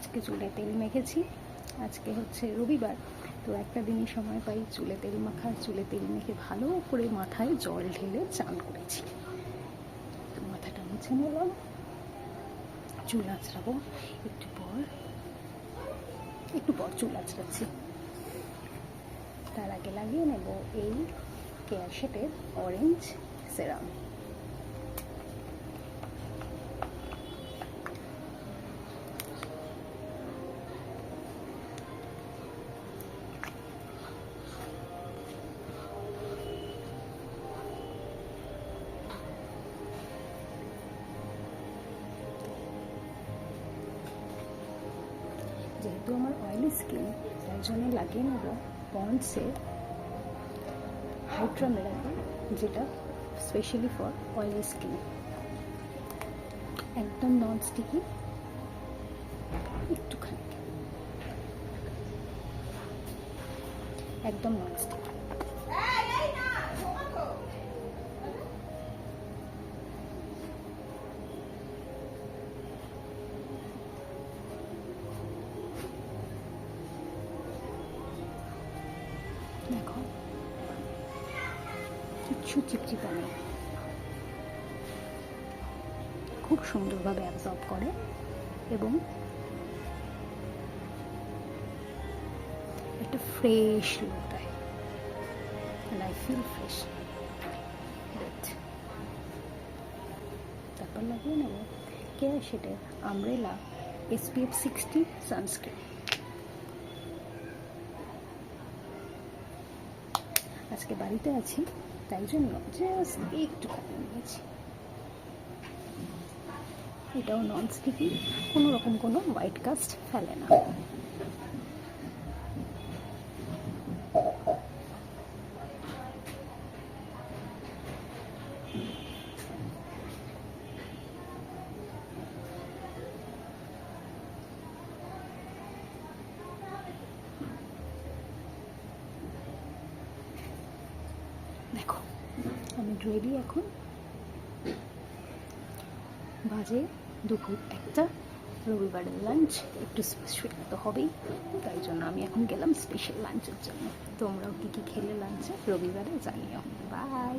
আজকে চুলে তেল মেখেছি। আজকে হচ্ছে রবিবার, তো একটা দিনই সময় পাই চুলে তেল মাখার। চুলে তেল মেখে ভালো করে মাথায় জল ঢেলে চান করেছি। তো মাথাটা মুছে নিলাম, চুল আঁচড়াবো একটু পর চুল আঁচড়াচ্ছি। তার আগে লাগিয়ে নেব এই কেয়ার শেটের অরেঞ্জ সেরাম। যেহেতু আমার অয়েলি স্কিন, তাই জন্য লাগিয়ে নেব পন্ডসের হাইড্রা মিরাকেল, যেটা স্পেশালি ফর অয়েলি স্কিন। একদম নন স্টিকি, একটুখানি, একদম নন স্টিকি। দেখো, কিচ্ছু চিপচিপা নেই, খুব সুন্দরভাবে অ্যাবজর্ব করে এবং একটা ফ্রেশ লুক দেয়। and I feel fresh. তারপর লাগিয়ে নেব কেয়ার শেটের আমব্রেলা SPF 60 সানস্ক্রিন। আজকে বাড়িতে আছি, তাই জন্য জাস্ট একটুখানি নিয়েছি। এটাও নন স্টিকি, কোনো রকম কোনো হোয়াইট কাস্ট ফেলে না। দেখো, আমি রেডি এখন। বাজে দুপুর 1টা। রবিবারের লাঞ্চ একটু স্পেশাল তো হবেই, তাই জন্য আমি এখন গেলাম স্পেশাল লাঞ্চের জন্য। তোমরাও কী কী খেলে লাঞ্চে রবিবারে জানিও। বাই।